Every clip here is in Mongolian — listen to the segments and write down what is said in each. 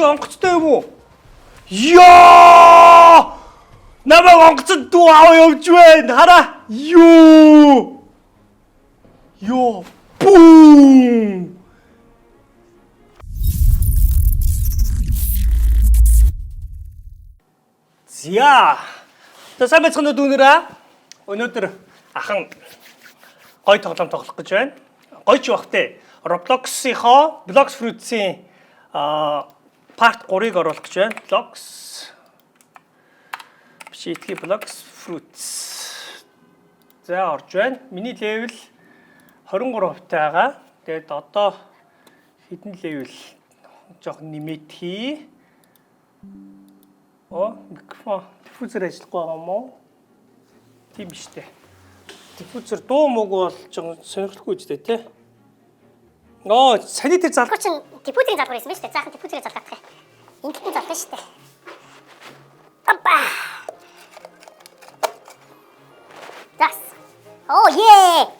онгоцтой юм уу? Яа! Намайг онгоцод дуу аваа явж байна. Хараа. Юу! Ёо! Бум! За. Сайн байцгаана уу дүүнэрээ? Өнөөдөр ахан гой тоглоом тоглох гэж байна. Гой ч бахтай. Roblox-ийнхоо Blox Fruits-ийн part 3-ыг оруулах гэж байна. Бишитгий Blox Fruits. За орж байна. Миний левел 23% байгаа. Тэгээд одоо хэдэн левел жоохон нэмээд хий. Микрофон диффузер ажиллахгүй байгаа юм уу? Тийм биш үү? Диффузер дуу мөг бол жоохон сонирхолтой үстэй тий. Санитар залгуур чинь диффузерийн залгуур байсан биз дээ. Заахан диффузерийн залгах гэх. Ингээд залгах шүү дээ. Апа. Das. Oh yeah.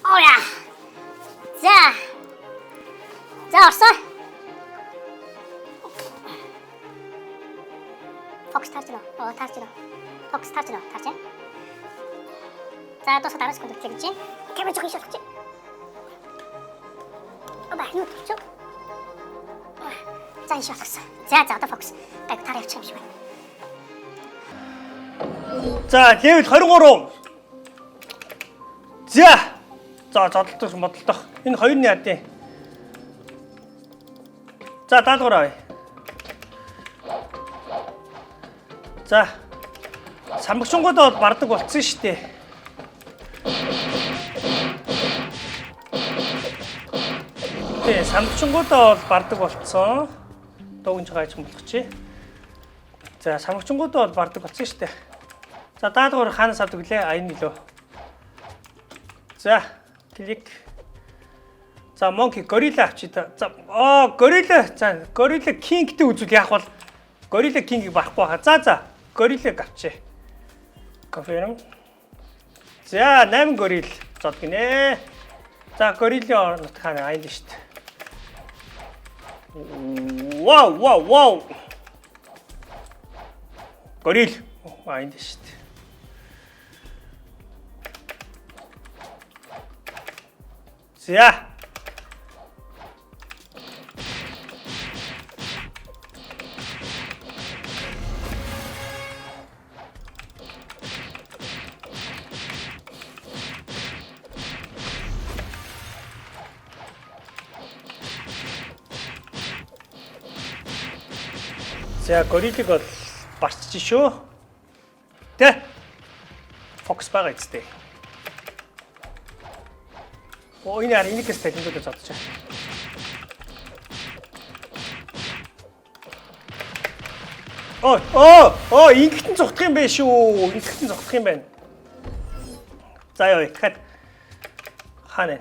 Oh ja. За орсон. Fox тарч байна. Тарч байна. Fox тарч байна. Тарч. За одоо дараа секунд гэж чинь. Камер жоо хийх гэж. Aba юу ч. За энэ шатгсан. За одоо Fox. Гайг тараа явчих юм шиг байна. За левел 23. За зодтолдох модтолдох. Энэ хоёрны ядын. За даалгавар авъя. За самбагчингууд бол бардаг болцсон шүү дээ. Тэ самбагчингууд бол бардаг болцсон. Дуугнж байгаа юм болгочих. За самбагчингууд бол бардаг болцсон шүү дээ. За даалгавар хаанаас авдаг вүлээ? Энэ нөлөө. За клик. За Monkey Gorilla авчи та. За Gorilla. За Gorilla King-тэй үзвэл яах бол Gorilla King-ийг барахгүй хаа. За Gorilla авчи. Confirm. За 8 Gorilla зод гинэ. За Gorilla нутхаа айн шүү дээ. Вау. Gorilla айн шүү дээ. За. За гориллыг бол барчиж шүү. Тэ. Фокус байгаа үстэй. Энэ яар энийг тест хийх гэдэг бодож байна. Ингэтэн зүгтх юм бэ шүү. Ингэтэн зүгтх юм байна. За яа, дахиад хаана.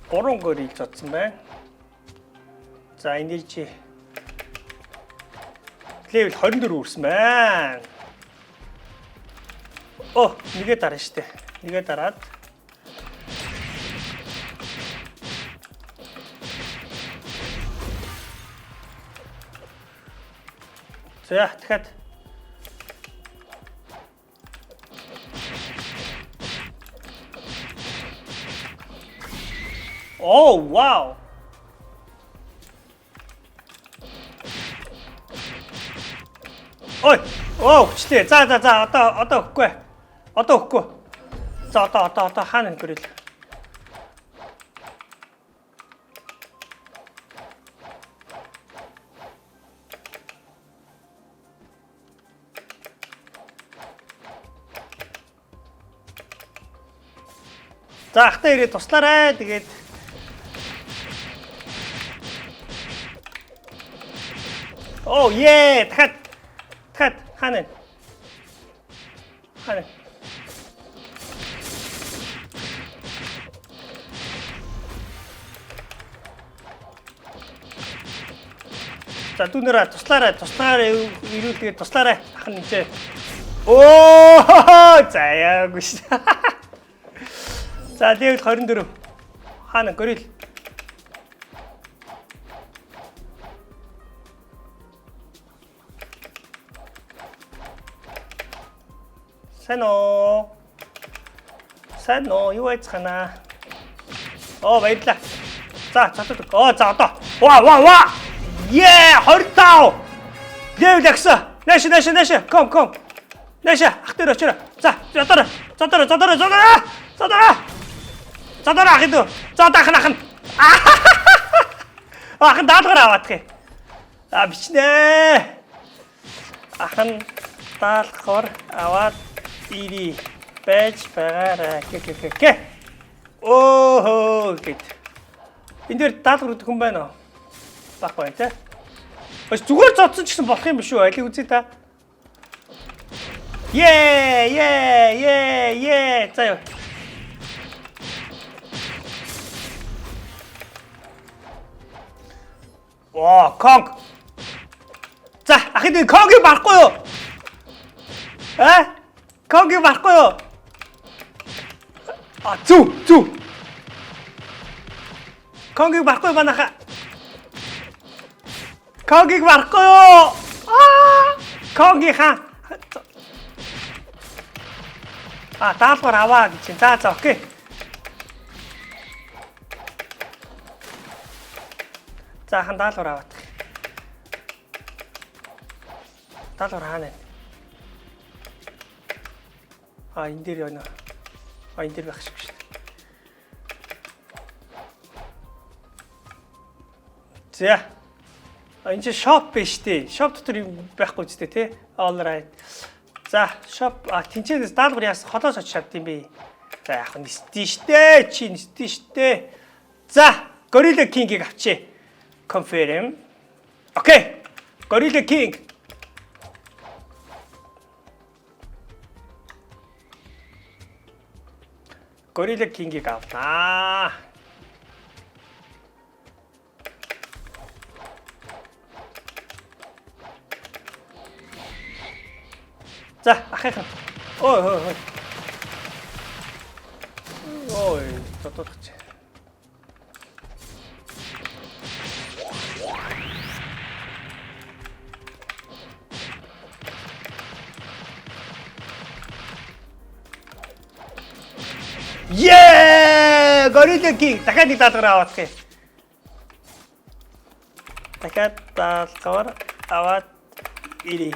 Гурван горил зодсон байна. За энержи левел 24 үрсэн байна. Нэгээ дараа штэ. Нэгээ дараад. За дахиад. Вау. Хүчтэй. За одоо өгөхгүй. Одоо өгөхгүй. За одоо хаана гэрэл. За ахтаа ирээ туслаарай. Тэгээд дахиад хаана. За дүүнэрээ туслаарай ирүүлээ туслаарай ах нь нэ. Заяагүй ш. За левел 24. 하는 그릴. 세노 юу байж хана. баярлаа. За цатад. За одоо. Ва. Yeah, 25. Level агсан. Нааш. Ком. Нааш ах дээр очоо. За, задаараа. Задаараа ах идэв. За дахин. Ахын даалгаар аваадах юм. Бичнэ. Ахын даалгаар аваад ирий. Байж байгаарай. Гэ. Оо гэт. Энд дээр даалгавар өгөх хүн байна уу? Баггүй тий. Зүгээр зодсон ч гэсэн болох юм биш үү? Алийг үзье та. Yeah. Заяа. Конг. За, ахын конгийг барахгүй юу? Конгийг барахгүй юу? Зү. Конгийг барахгүй банаха. Конгийг барахгүй юу? Конги ха. Даалгавар аваа гэж чинь. За, окей. За, хан даалгавар аваад. Даалгавар хаана вэ? Энэ дээр яана. Энэ дээр байх шиг шүү дээ. За. Энэ чинь shop биш дээ. Shop дотор юм байхгүй ч дээ, тий. All right. За, shop тэнцэнээс даалгавар яас холоос очиж чаддсан бэ? За, яг нь нисдээ штэ. Чи нисдээ штэ. За, Gorilla King-ийг авчи. Confirm. Окей. Gorilla King. Gorilla King-ийг авлаа. За, ахих. Ой, тотогч. Yeah! Gorilla King. Дахиад нэг даалгавар аваад гэх. Дахиад даалгавар аваад ирээ.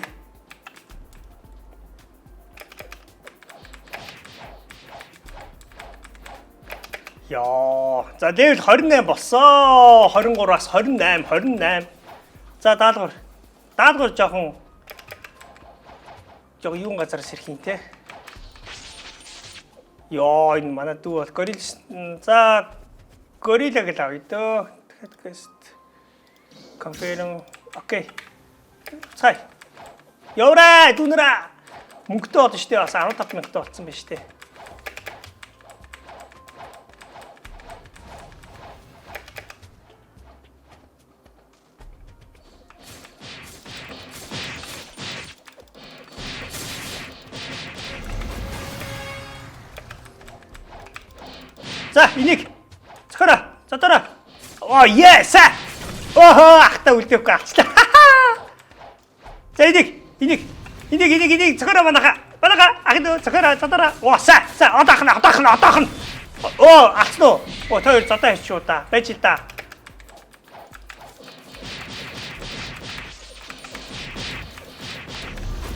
Яа. За, level 28 болсон. 23-аас 28. За, даалгавар жоохон юун газараас ирэх юм те. Яа, энэ манай дүү бол горил. За, горилаг л авъя дөө. Дахиад quest. Confirm. Окей. Цай. Явраа, дүүнэраа. Мөнгөтэй болно штэ. Бас 15 мянгатай болсон байна штэ. За, энийг цохороо. Задаараа. Yes. Ахта үлдээхгүй авчлаа. За, энийг цохороо банаха. Ахид цохороо задаараа. Одоохон. Авсан уу? Тэр задаа хийчихүү та. Байж л та.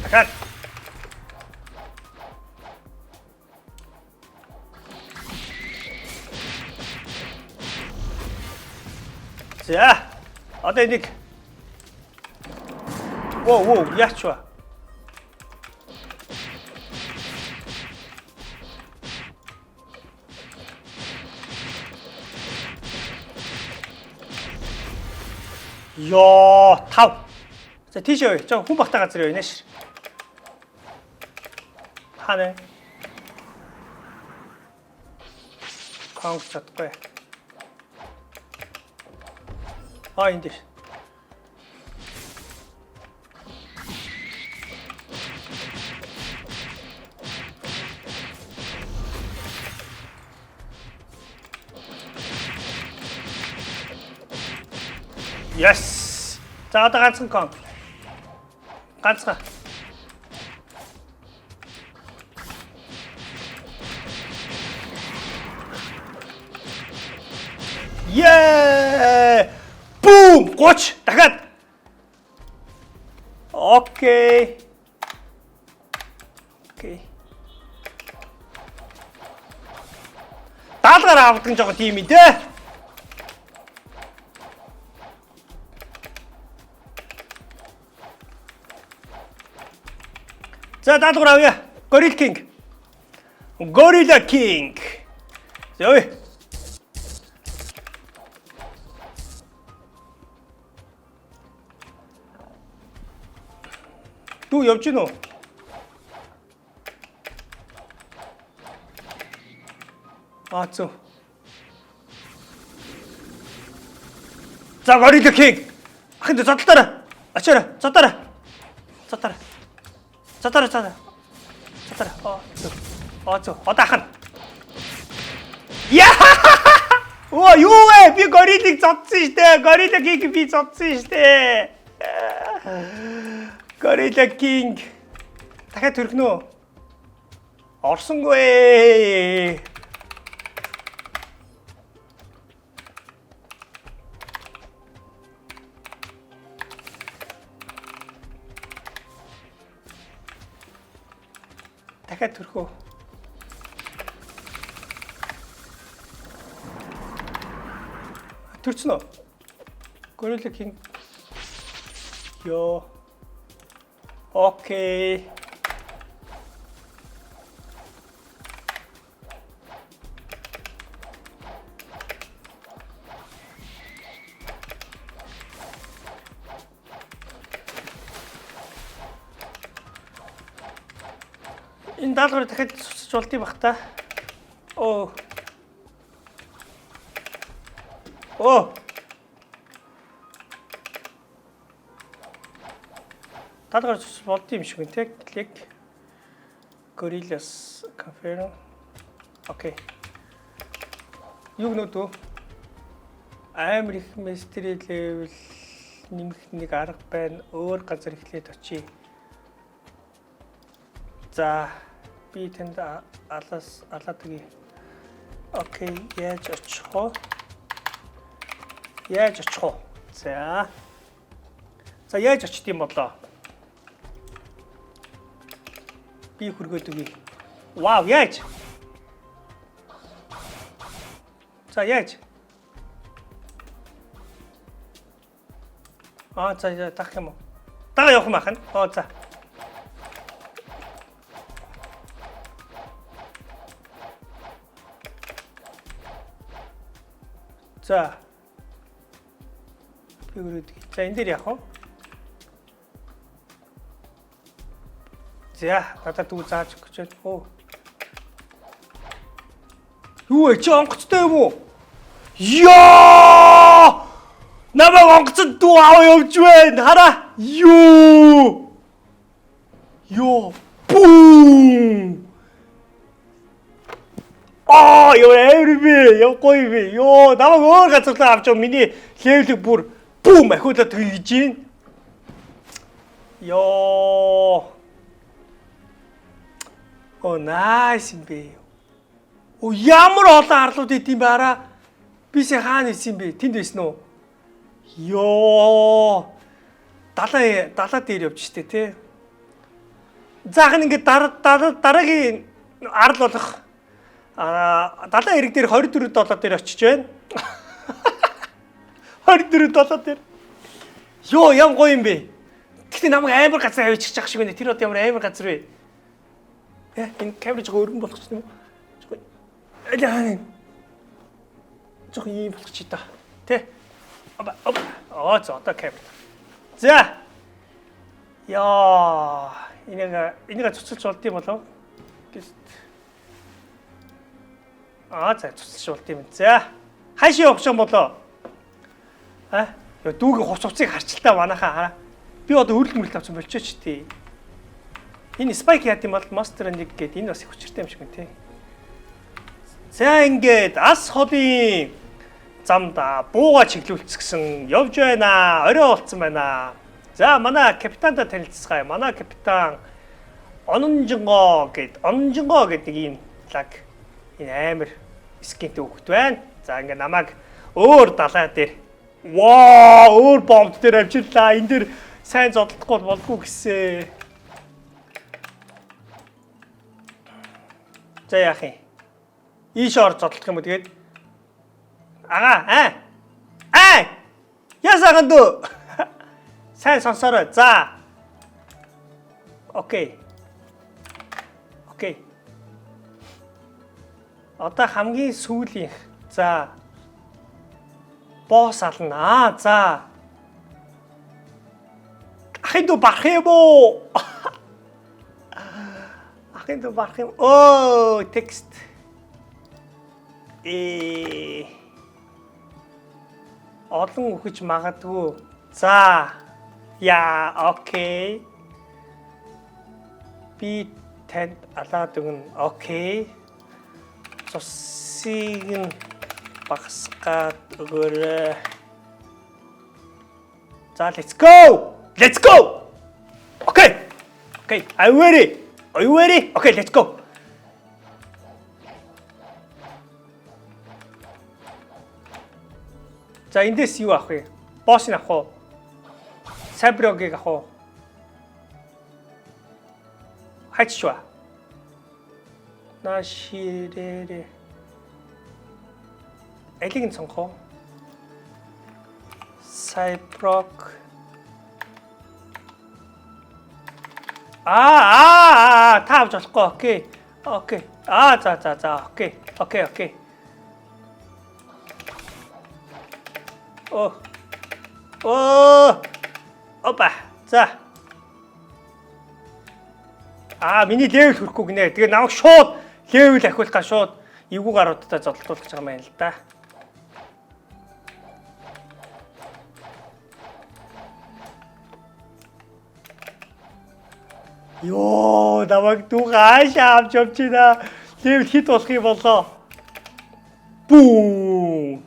Дахиад. За, одоо энийг яач вэ? Ёо, 5. За, тийшээ. Хүн багтаа газар явна ш. Хаана? Конг чадахгүй. Энд дээр. Yes. За одоо ганцхан кон. Ганцхан. Yeah! Boom! 30 дахиад. Окей. Окей. Даалгаар авдаг нь жоохон тийм ээ те. За даалгаар авъя. Gorilla King. Gorilla King. Зөө. Дүү явж гинөө. Зөө. За Gorilla King. Ахын зодтолтоо. Ачаараа, зодоороо. Зодоороо. Зодоороо. Зодоороо. Зөө. Одоо ахна. Яа! Оо юу вэ? Би Gorilla-г зодсон штэ. Gorilla King би зодсон штэ. Gorilla King. Дахиад төрхнөө. Орсонгүй. Дахиад төрхөө. Төрсөн үү? Gorilla King. Ёо. Окей. Энэ даалгаврыг дахиад цуцж болдгийг бах та. Оо. Даалгавар цуцж болдгийг юм шиг үнэ те. Клик. Gorillas confirm. Окей. Юу гэнэ амар их mystery level нэмэх нэг арга байна. Өөр газар эхлээд очие. За би тэнд алаад өгье. Окей, яаж очих вэ? За. За яаж очт юм болоо? Би хүргээд өгье. Вау, яаж? За яаж? За тах юм уу? Дага явах юм ахна. За. За. Би үрээд. За энэ дээр яах вэ? За, надад дүү зааж өгч байна. Юу вэ? Чи онгоцтой юм уу? Яа! Намайг онгоцод дүү аваа явж байна. Хараа. Юу! Бум! Ёо everyday явахгүй би. Ёо намайг өөр газар руу авч миний левелийг бүр бум ахиулаад хийж гин. Ёо. Nice юм бэ. Ямар олон арлууд идэм баараа. Бисээ хаана исэн бэ? Тэнд байсан уу? Ёо. Далаа дээр явж штэ тий. Заах нь ингээд дараагийн арал болох далайн эрэг дээр 24 доллар дээр очиж байна. 24 доллар дээр. Йоо, ямар гоё юм бэ? Гэтэ намайг амар газар авчиж байгаа шиг байна. Тэр одоо ямар амар газар вэ? Энэ камер жоо өргөн болох ч юм уу? Жоо ийм болчих та. Тэ? За одоо камер. За. Яа, энийг цуцалж болд юм болов? За цуцалж болд юм. За. Хаашаа явах юм болоо? Дүүгийн хувцыг харчлаа манайхаа хараа. Би одоо өрөл мөрөл авсан болчихооч тий. Энэ спайк яат юм бол Monster нэг гээд энэ бас их хүчтэй юм шиг байна тий. За ингээд ас холын замда бууга чиглүүлчихсэн явж байна. Орой болцсон байна. За манай капитантай танилццгаая. Манай капитан Ононжингоо гэдэг ийм лаг энэ амар скинтэй хөвгт байна. За ингээ намайг өөр далай дээр өөр бомб дээр авчирлаа. Энд дэр сайн зодтолдохгүй болгүй гэсэн. За яах юм? Ийш ор зодтолдох юм уу тэгээд? Ясаган дөө. Сайн сонсороо. За. Окей. Одоо хамгийн сүүлийн. За. Босс ална. За. Ахын дүү барах юм уу? Ахын дүү барах юм. Оо, текст. Олон үхэж магадгүй. За. Яа, окей. Би танд алаад өгнө. Окей. Цусыг нь багсгаад өгөөрэй. За, let's go. Okay. Are you ready? Okay, let's go. За, эндээс юу авах вэ? Боссыг авах уу? Сайброгийг авах уу? хайчваа. Наширэре. Элиг нь сонгоо. Сайброк. та авч болохгүй. Окей. За. Окей. Опа. За. Миний левел хүрэхгүй гинэ. Тэгээ намайг шууд левел ахиулахаа шууд эвгүй гаруудтай зодтолдуулах гэж байгаа юм байна л да. Йоо, намайг дуугаш авч явчихна. Левел хит болох юм болоо. Бум.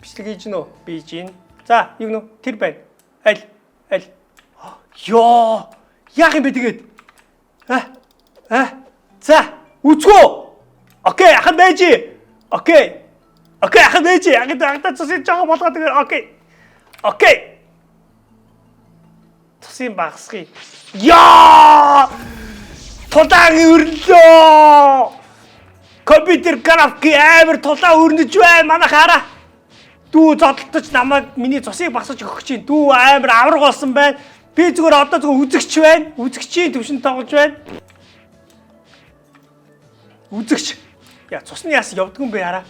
Бичлэг хийж нөө. Бийж ин. За, юу нөө? Тэр байна. Аль. Йоо! Яах юм бэ тэгээд? За, үцгөө. Окей, ахад байж. Окей, ахад байж. Агад цусыг жоо болгоод тэгээд окей. Цусыг багасгая. Яа! Тулаан өрлөө. Компьютер график амар тулаан өрнөж байна. Манай хараа. Дүү зодтолтож намайг миний цусыг багсаж өгөх чинь. Дүү амар авраг болсон байна. Би зүгээр одоо үзэгч байна. Үзэгчийн төвшөнд тоглож байна. Үзэгч. Яа, цусны яас явдгүй юм бэ хараа.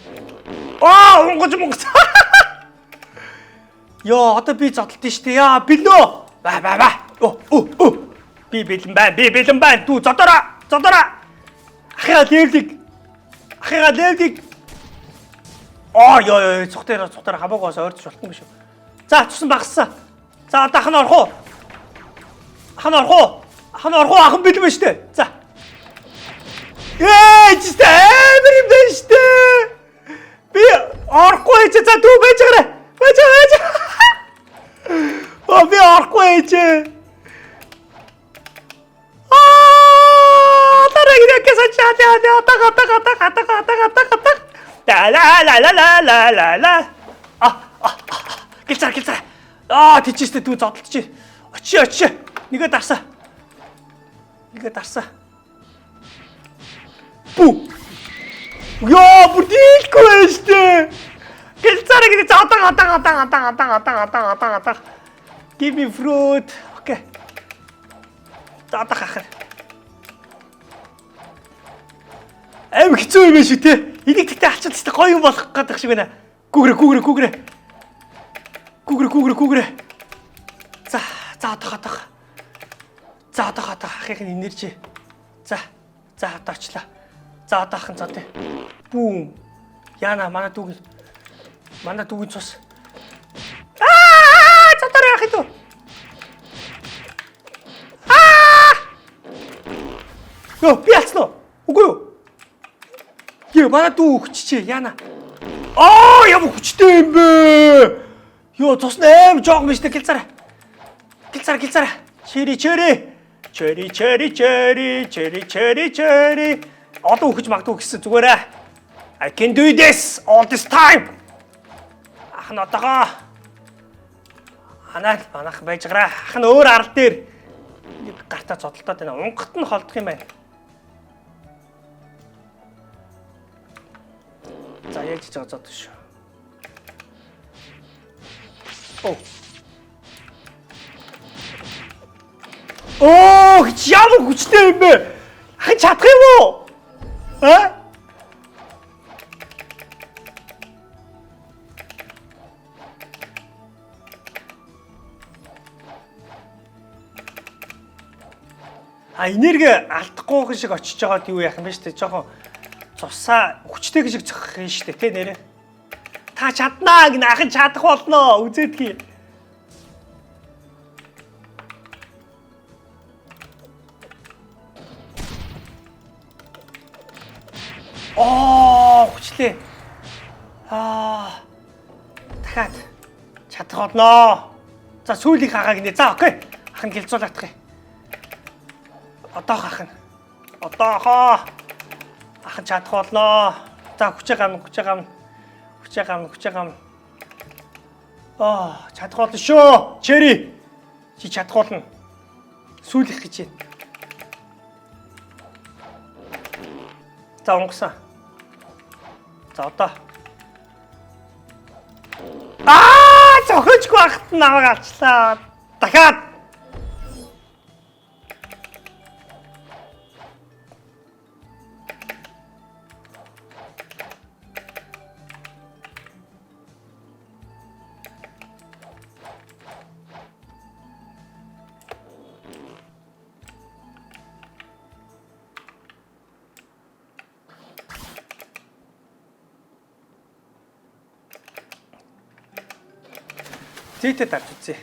Унгаж. Йоо, одоо би зодтолт штэ. Яа, билөө. Ба. Би бэлэн байна. Дүү зодороо. Ахига левлиг. Ёо, цухтараа хамаагүй бас ойртож болохгүй юм шүү. За, цусан багассан. За, одоо ахын орох уу? Ахын бэлэн байна штэ. За. Чист амар юм байна штэ. Би орохгүй ч за дүү байж гараа. Би орохгүй ч. Тарагнаа кэсачаа ла. Гэлцээ. Тийчээстэй дүү зодтолч. Очи. Нэгэ дарсаа. Бу. Ёо, бүдилгүй байна штэ. Гэлцээ гэдэг за. Give me fruit. Окей. За хахар. Аим хэцүү юм шүү те. Энийг тэгтээ алчаад тест гоё юм болох гэдэг шиг байна. Гүгрэ. За отох. Ахын энержи. За одоо очлаа. За одоо ахын зоо те. Бүүм. Яна манай дүүгийн цус. Цотор яах вэ? Ёо, би алцсан уу? Үгүй юу? Манай дүү өгччихээ. Яна. Аа ямар хүчтэй юм бэ? Йоо цус нэм жоог мэт гэлцараа. Гэлцараа. Cherry. Одоо өгч магадгүй гэсэн зүгээрээ. I can do this all this time. Ахын одоогоо. Манайх байж гараа. Ахын өөр арал дээр нэг гартаа зодтолтоод байна. Унгат нь холдох юм байна. За яаж хийж байгаа зодох шүү. Оо, ямар хүчтэй юм бэ? Ахын чадах юм уу? Энерги алдахгүй шиг очиж байгаад юу яах юм бэ штэ? Жохон цусаа хүчтэй шиг зохих юм штэ тэ нэрэ. Та чаднаа гин ахын чадах болно. Үзээдгий. Хүчлээ. Дахиад чадах болно. За сүүлийн хагааг нэ. За окей. Ахын гэлзүүлэх юм. Одоохоо ахын чадах болно. За хүчээ гам. Чадах болно шүү. Cherry. Чи чадах болно. Сүүлэх гэж байна. За онгосон. За одоо. Зохиочгүй ахт намайг авчлаа. Дахиад. Зээтэй тарж үзье.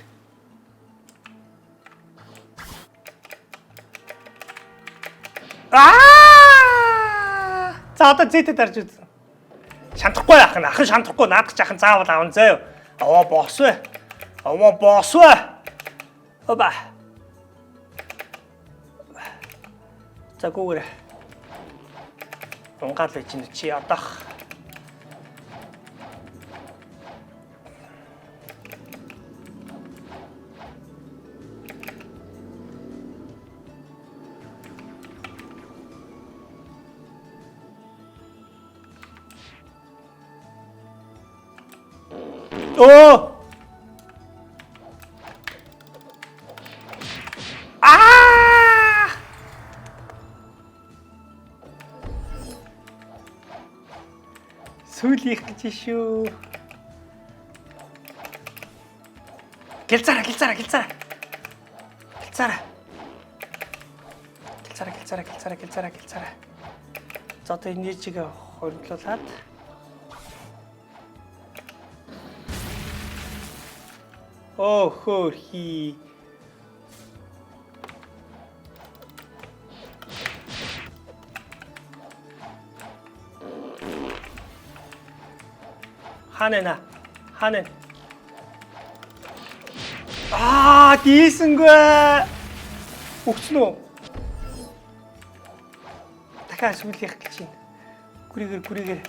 За одоо зээтэй тарж үз. Шантахгүй ахын шантахгүй наадах чахан заавал аван заяа. Аваа боос вэ. Оба. За гүүрэ. Унгаал байж чинь чи одоох. Сүүлийнх гэж шүү. Гэлцараа. За одоо энержиг хоригдлуулаад. Хөөхи. Ханена. Дийсэнгүй. Өгсөн үү? Дахиад сүүлийнх гэж байна. Гүрийгээр.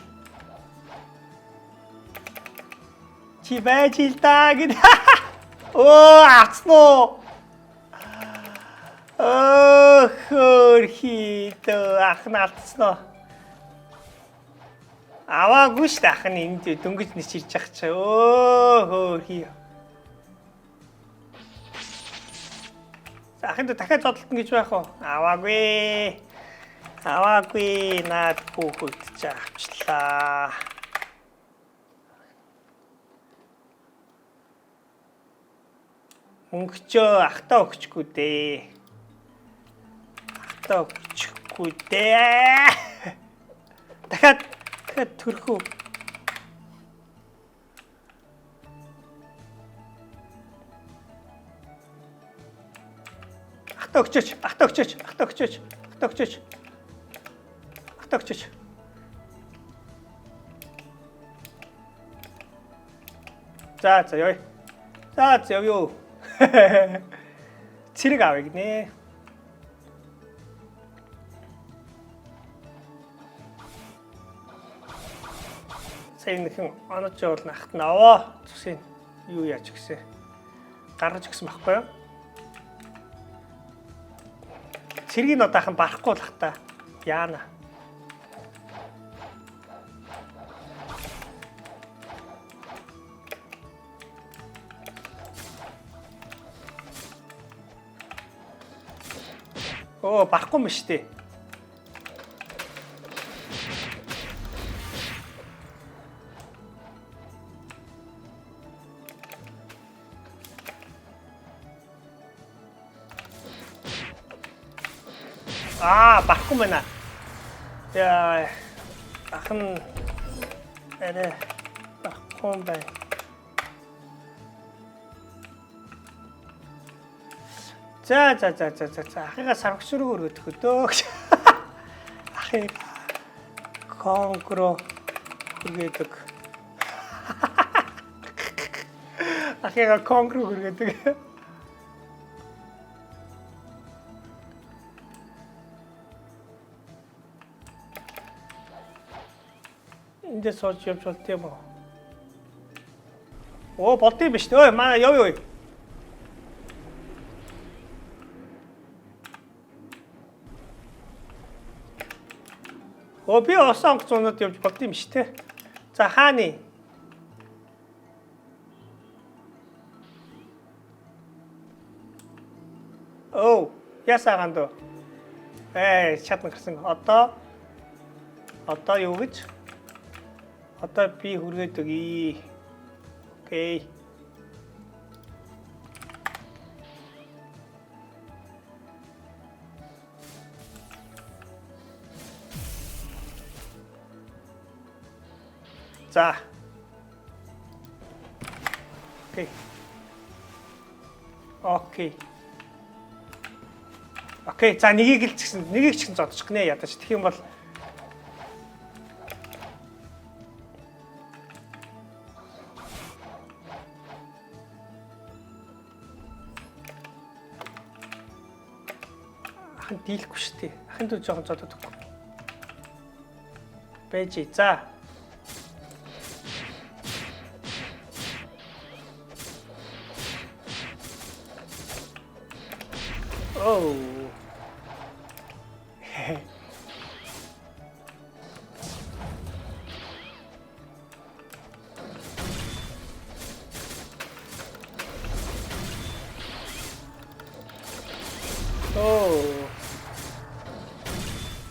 Чи байж ил та гэд. Авцноо. Хөрхи тоо ахна алдсноо. Аваагүй шүү дээ ахын энд дөнгөж нэж ирж ах чи. Хөрхи. Ахын дахиад зодтолтно гэж байх уу? Аваагүй. Наад хүүхэд ч авчлаа. Өнгөчөө ахтаа өгчгүй дээ. Дахиад төрхөө. Ахтаа өгчөөч. За явъя. За явъя. Цэрэг авъя гинэ. Сайн нэгэн онож явал нахт наваа. Зүсийн юу яач гэсэн. Гаргаж гисэн байхгүй юу? Цэргийг одоохан барахгүй л хата. Яана. Оо, барахгүй юм шүү дээ. Барахгүй байна. Яа, ахын арай барахгүй байна. За ахыгаа сарвагч руу өргөдөх өдөө гэж. Ахыг конгро өргөдөг. Ахыгаа конгро өргөдөг. Эндээ сууж явж болт юм уу? Оо, болд юм биш үү? Манай явъя. Оо, би осон онгоцнууд явж болд юм биш те. За хааны. Оо, ясаганд. Чадна гэрсэн. Одоо юу гэж? Одоо би хүргээд өгье. Окей. За. Окей. Окей, за нэгийг ч гэсэн зодчих гинэ ядаж. Тэгэх юм бол ахын дийлэхгүй шүү дээ. Ахын дүү жоохон зодод өгөх. Бэж. За. Oh.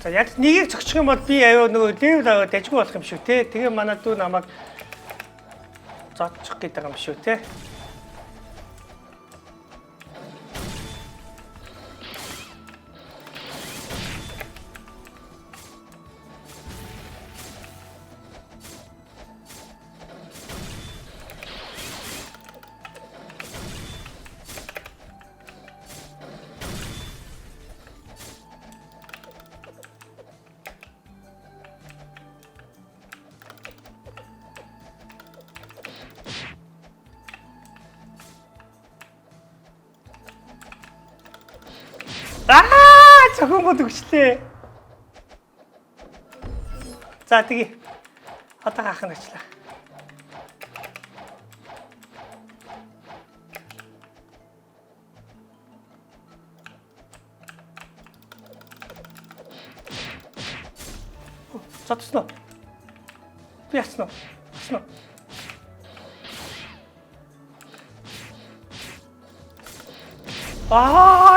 За яг нэгийг зогчих юм бол би аюу нөгөө левел аваад дажгүй болох юм шүү те. Тэгээ манай дүү намайг зодчих гэдэг юм шүү те. Цохингод өгчлээ. За тэгээ. Одоо хаах нь очлаа. Цотсноо. Би яцсноо. Яцсноо.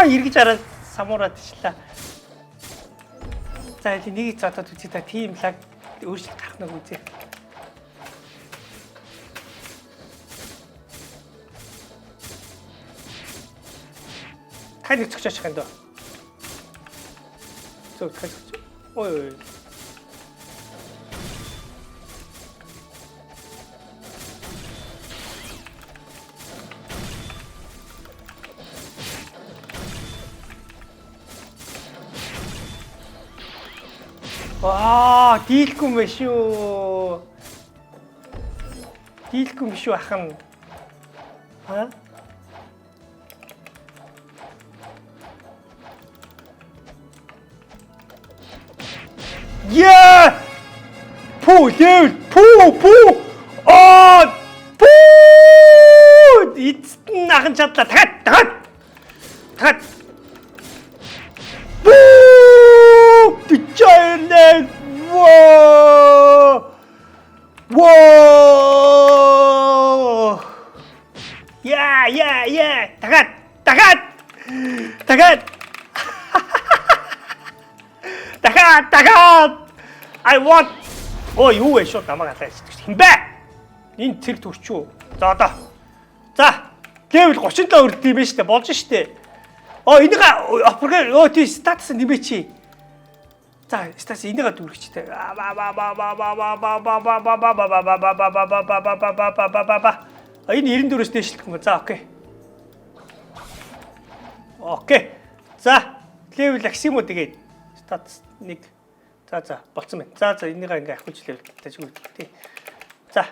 Эргэж хараад самураад ичлээ. За энийг зодод үзье та тийм лаг өөрчлөлт гарах нэг үзье. Хайлт зогсооч юм даа. Зөв хайлт. Ой. Дийлгүй юм биш үү? Дийлгүй юм биш үү ахын? Аа. Yeah! Пүү, level. Пүү. Пүү! Эцэст нь ахын чадлаа. Дахиад. Пүү! Тичээрнэ. Whoa! Yeah. Дахиад. I want. Юу вэ шууд намайг алаад хинбэ? Энэ тэр төрчүү. За одоо. За. Level 37 өрд юм байна штэ. Болж штэ. Энийг тий статус нэмээчи. За, статус энийг дүүргэжтэй. Энэ 94-өөс дээшлэх юм. За, окей. За, level максимум тэгээд статус 1. За, болцсон байна. За, энийг ингээ ахиж level тажгүй тий. За.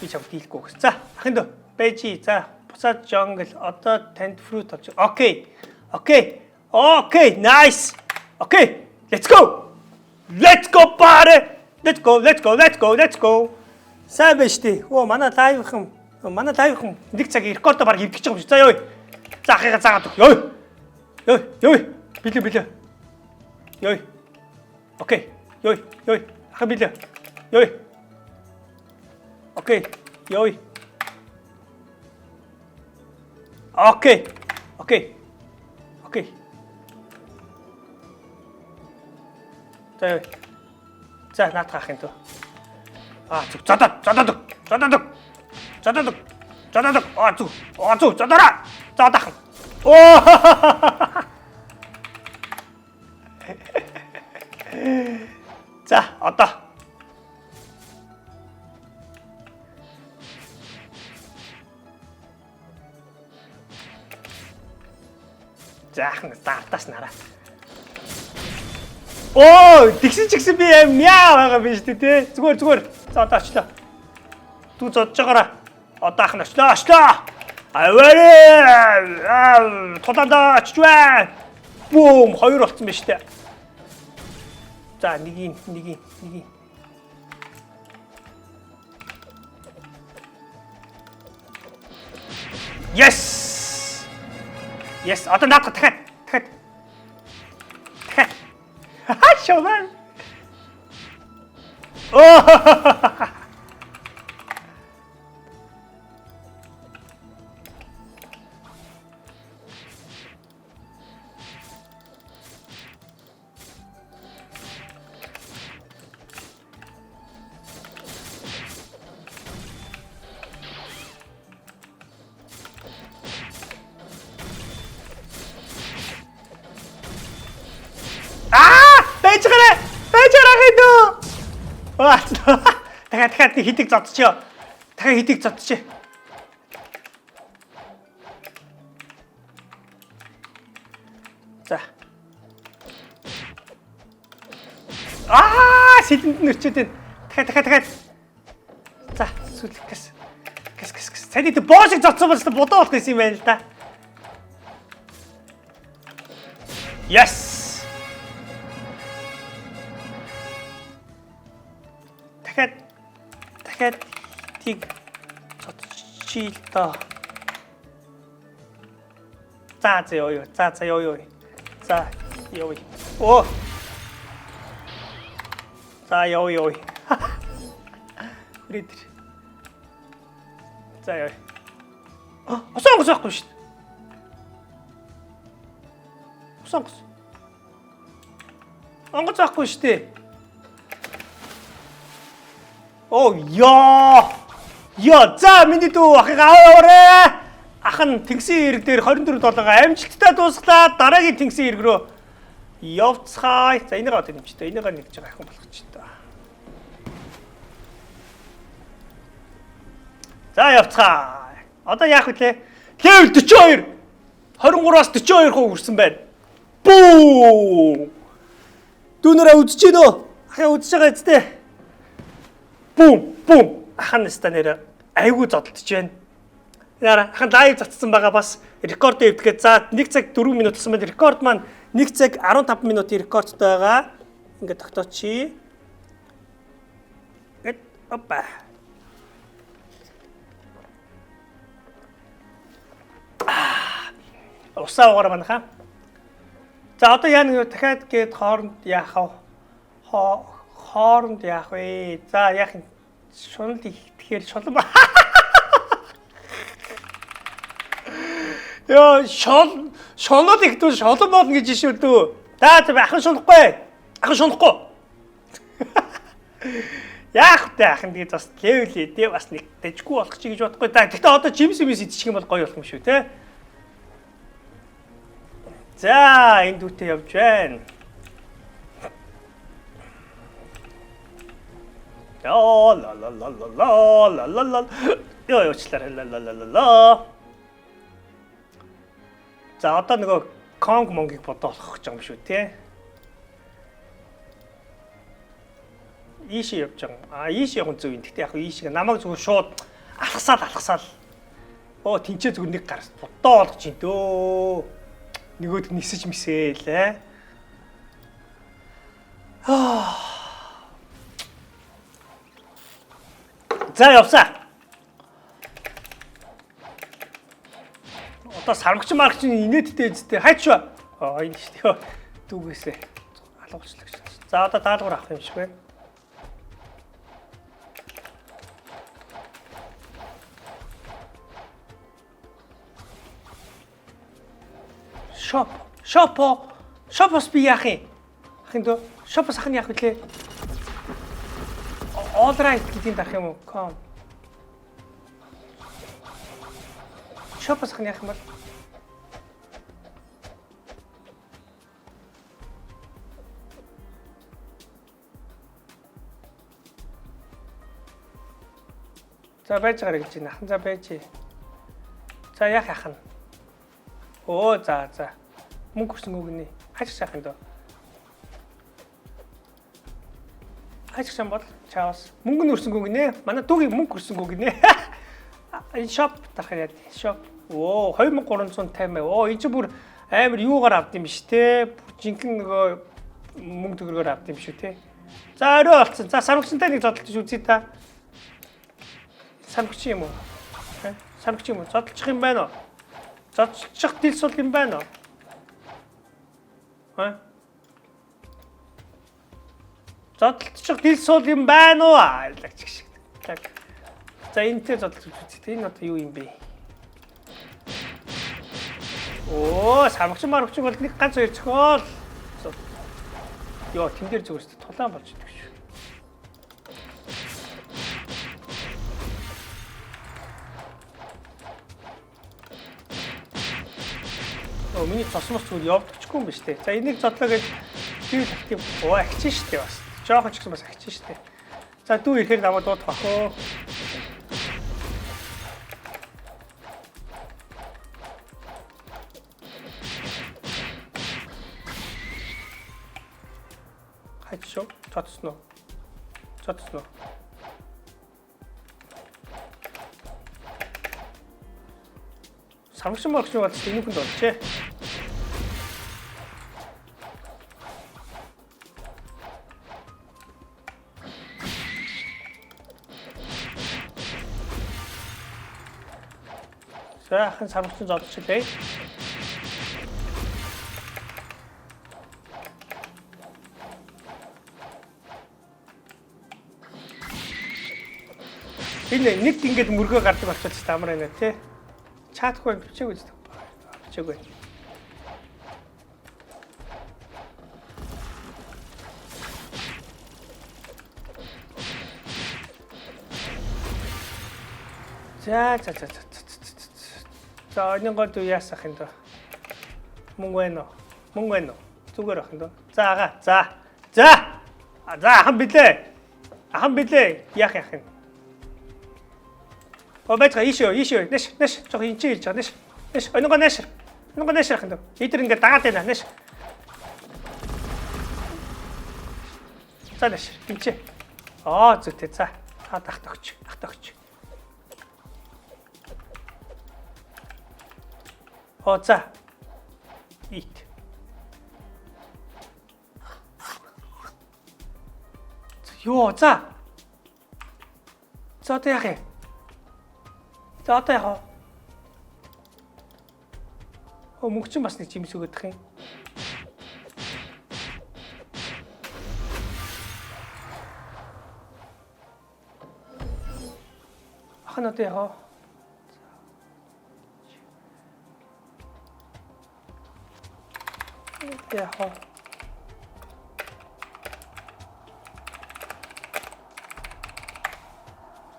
Би чам дийлэхгүй гэсэн. За, ахын дөө. Бэжи. За, бусад jungle одоо танд fruit олж. Окей. Nice. Okay, let's go. Let's go party. Let's go. Сайн байна штий. Манай лайвхан нэг цаг рекордо баг эвдэж байгаа юм шиг. За ёо. За ахыгаа заагаад өг. Ёо. Билээ. Ёо. Окей. Ёо. Ахаа билээ. Ёо. Окей. Ёо. Окей. За наатах юм дөө. Зүг. Задаад. Зүг. Задаараа. Задаах. За, одоо. Заахна стартаас нараа. Тэгсэн ч гэсэн би мяа байгаа биш үү те. Зүгээр. За одоо очлоо. Дүү зодж байгаараа. Одоо ахна очлоо. Тулаанда очиж байна. Бум 2 болцсон байна штэ. За нэг. Yes. Одоо наадах дахиад. Шован. Дахиад хитэг зодчихё. За. Сэлэнд нэрчээд байна. Дахиад. За, сүлэх гэс. Сайн дэ боошиг зодсон бол бодоо болох юм байна л да. Yes. Дахиад тийг цочил та. За ёо. За ёо. За ёо. Рид. За ёо. Осон байхгүй шүү дээ. Онгоц байхгүй шүү дээ. За миний дүү ахыгаа аваарэ. Ах нь тэнгисийн ирэг дээр 24 долоогоо амжилттай дуусглаа. Дараагийн тэнгисийн ирэг рүү явцгаая. За энийг одоо нэмчтэй. Энийг нэгж байгаа ахын болгоч та. За явцгаая. Одоо яах вүлээ? Level 42. 23-аас 42% хүрсэн байна. Бүү! Дүүнэрээ үзэж гинөө. Ахаа үзэж байгаа зү. Бум. Ахын ста нэрэ. айгүй зодтолж байна. Яра хаан лайв цацсан байгаа бас рекорд дэвдэхэд за 1 цаг 4 минут болсон байна. Рекорд маань 1 цаг 15 минутын рекордтой байгаа. Ингээд тогтоочихъя. Гэт опа. Усаа угаар манайхаа. За одоо яа нэг дахиад гээд хооронд яах вэ? Хооронд яах вэ? За яах юм? Шунал тэгэхээр шулан ба. Яа шунал ихтэй шулан болно гэж шүү дээ. За ахын шунахгүй. Ахын шунахгүй. Яах вэ ахын тэгээд бас левел дээ бас нэг дэжгүй болох чи гэж бодохгүй. Гэхдээ одоо жимс идчих юм бол гоё болох юм шүү те. За энэ дүүтэй явж байна. Ла. Яа уучлаарай ла. За одоо нөгөө Конг монгийг бодоолох гэж юм шүү те. Ийшээ явж байгаа. Ийш явах нь зөв юм. Гэхдээ яг ийшээ намайг зүгээр шууд алхасаал. Оо тэнцээ зүгээр нэг гар бодоо олгож ин дөө. Нөгөөд нисэж мисээлээ. За явсаа. Одоо сармагч инээдтэй эзтэй хайчва. Энэ шүү дээ. Дүүгээсээ алгуулчихлагч. За одоо даалгавар авах юм шиг байна. Шопос би яах юм? Ахын дөө шопос ахын яах вүлээ? All right гэдгийг дарах юм уу? Come. Шопос ахын яах юм бол? За байж гараа гэж байна. Ахын за байж. За яах ахын? Оо за. Мөнгө хүрсэн гүгний. Хаач сайхан дөө. Хаач сайн бол чаавас. Мөнгө нүрсэн гүгнэ. Манай дүүгийн мөнгө хүрсэн гүгнэ. Энэ шоп дахиад шоп. Оо 2350. Оо энэ ч бүр амар юугаар авд юм биш те. Жинхэнэ нөгөө мөнгө төгрөгөөр авд юм шүү те. За орой болцсон. За сарвагчтай нэг зодтолж үзье та. Сарвагч юм уу? Сарвагч юм уу? Зодтолчих юм байна уу? Зодтолчих дил сул юм байна уу? Зодтолчих дил суул юм байна уу? Лагч шиг. За энэтэй зодтолж үзье. Энэ одоо юу юм бэ? Оо, сармагч бол нэг ганц хоёр зохиол. Йоо, тэн дээр зүгээр тулаан болж идэг шүү. Оо, миний цосмос зүгээр явдагчгүй юм биш үү? За энийг зодлоо гэж би актив ахичин шүү дээ бас. Жохон ч гэсэн бас ахичин шүү дээ. За дүү ирэхээр намайг дуудах бах оо. Хачшо, цоцсноо. Самшин багш нь бол энэ хүнд болжээ. Сайхан самшин зодчихлээ. Энэ нэг ингэж мөргөө гардаг болчиход таамаар байна тий. Чатгүй бичээгүй зү. Бичээгүй. За. За энэ гол юу яасах юм дөө. Мөнгө байна уу? Зүгээр ах юм дөө. За ага. За ахан билээ. Яах юм? Обайцгаа ийшөө. Нэш. Жоо энэ чинь хэлж байгаа нэш. Өнөөгөө нэш ах юм дөө. Эдэр ингээд дагаад байна нэш. За нэш. Гинчээ. Зүйтэй за. Ах төгч. За. Eat. Ёо, за. За одоо яах юм? За одоо яах вэ? Мөнгөчин бас нэг жимс өгödөх юм. Ахын одоо яах вэ? Яах вэ?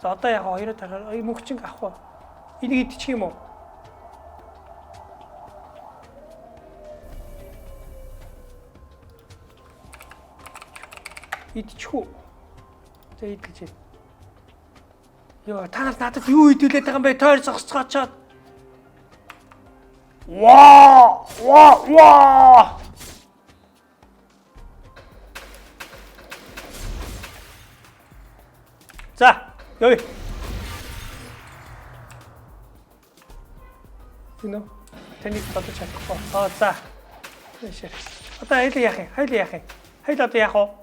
За одоо яах вэ? Хоёроо тарахаар мөнгөчин авах вэ? Энийг идчих юм уу? Идчих үү? За идэж. Йоо, та нар надад юу идүүлээд байгаа юм бэ? Тойр зогсцоочоод. Ваа! За, ёо. Юно, тэнийг бодож чадахгүй. За. Эшээ. Одоо хайлаа яах юм? Хайлаа одоо яах вэ?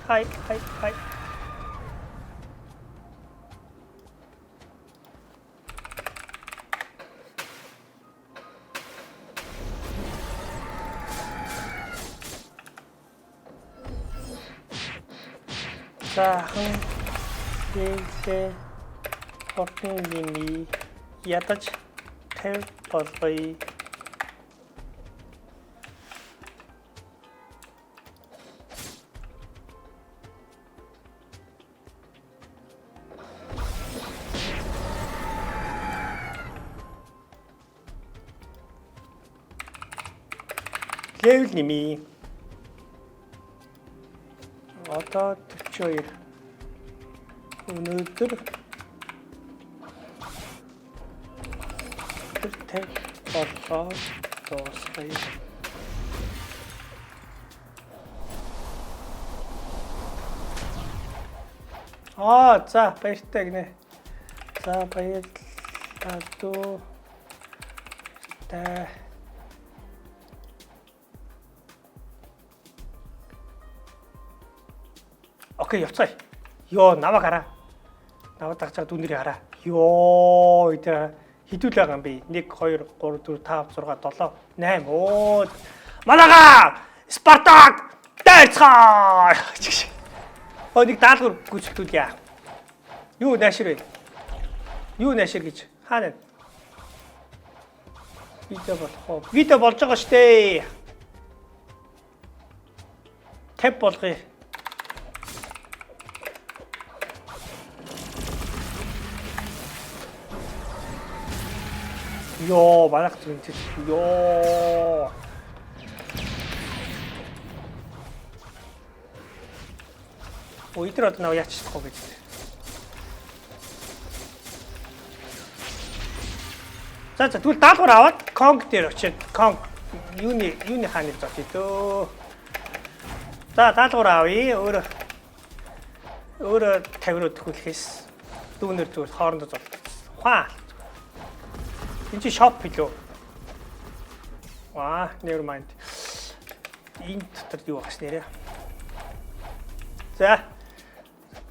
Хай. Захан дээлээ хортны миний ядаж тавь болгоё. Левел нэмье. Одоо 42. Өнөөдөр тэр болоо дуусгая. За баяртай гинэ. За баярлалаа дөө. Окей, явцгаая. Йоо, намайг хараа. Намайг дагж байгаа дүүнэрийг хараа. Йоо, энэ хідүүл байгаа юм би. 1 2 3 4 5 6 7 8. Оо. Малага! Спартак! Дайцгаа! Нэг даалгавар гүйцэтгүүлье. Юу наашир вэ? Юу наашир гэж? Хаана? Видео болох уу? Видео болж байгаа штэ. Тэп болгоё. Йоо, барах зүгт. Йоо. Өдөр одоо нав яачих вэ гэж. За тэгвэл даалгавар аваад Конг дээр очиод Конг юуны хааныг зочих дөө. За даалгавар авъя. Өөрөө тавирууд төхүүлэхээс дүүнэр зүгээр хоорондоо золдог. Ухаан. Энэ чи shop билүү? Never mind. Энэ дотор юу багш нэрэ? За.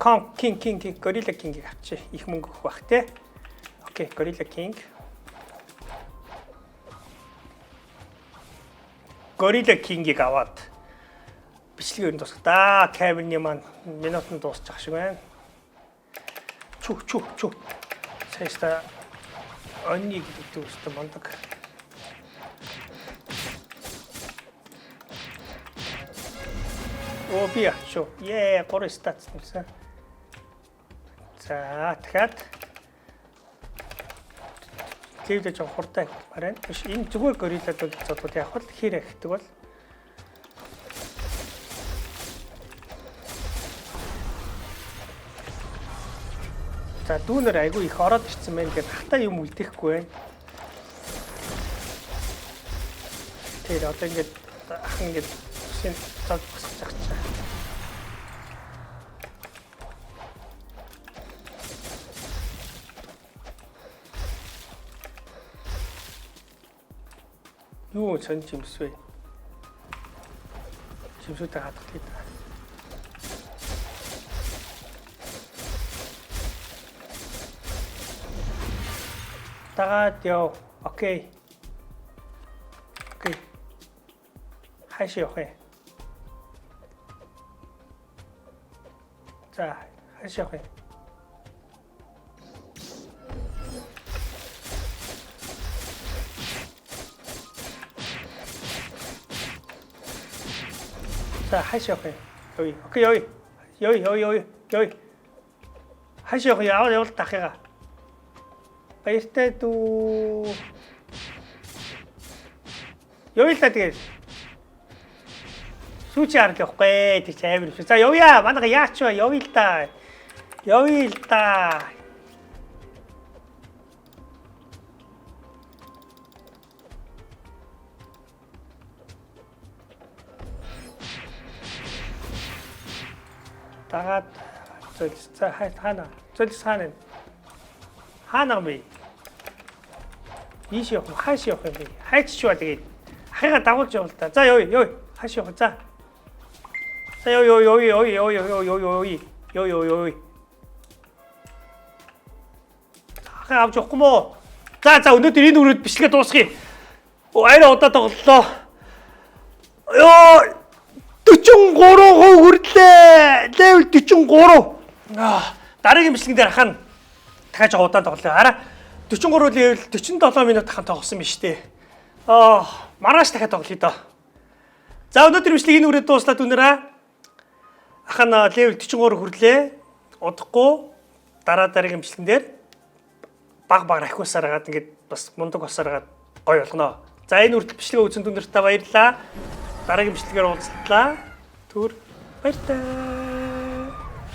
King, Gorilla King-ийг авчи. Их мөнгө өгөх бах те. Окей, Gorilla King. Gorilla King-ийг аваад бичлэг өрн дуусгатаа. Камерны маань минут нь дуусчих шиг байна. Чү. Цаашдаа онныг гэдэг үстэй мондог. Би шүү. 3 статс нэрсэн. За дахиад левлэж хурдан байна. Биш энэ зүгээр гориллад бол зодод явах бол хэр ихдэг бол за дүүнэр айгүй их ороод ирсэн байна гэдэг хата юм үлдэхгүй байна. Тэр одоо ингээд ах ингээд үсгийн цог босч байгаа. Юу сонь жимс вэ? Жимсүүдээ хадах гээд байна. Дагаад яв. Окей. Окей. Хайш явах юм. За, хайш явах юм. 자, хайш явах юм. Йой. Окей, йой. Йой. Хайш явах явал тахыга. Баяртай дүү. Йой л та тэгээд. Сүүчи харах явахгүй гэж амир шүү. За явъя. Манайха яач вэ? Явъя л та. Явъя л та. Дагаад за хаана? Зөлс хаана? Хаана бэ? Ийш явах, хааш явах юм бэ? Хайч чуа тэгээд ахыгаа дагуулж явал та. За ёо. Хааш явах за. За ёо. Ахаа авч явахгүй мó. За өнөөдөр энэ үрээд бичлэгээ дуусгая. Арай удаа тоглолоо. Ёо 43% хүрлээ. Level 43. Дараагийн бичлэгэн дээр ахаа дахиад жоо удаан тоглолоо. Араа 43 level 47 минут хаан тоглосон биз дээ. Маргааш дахиад тоглоё доо. За өнөөдөр бичлэг энэ үрээд дууслаад үнэрээ. Ахаа level 43 хүрлээ. Удахгүй дараагийн бичлэгэн дээр баг рахиусаар хагаад ингээд бас мундаг болсоор хагаад гоё болгоно. За энэ үрдэл бичлэгээ үзэн дүндэртээ баярлалаа. Дараагийн бичлэгээр уулзлаа. Түр баяртай.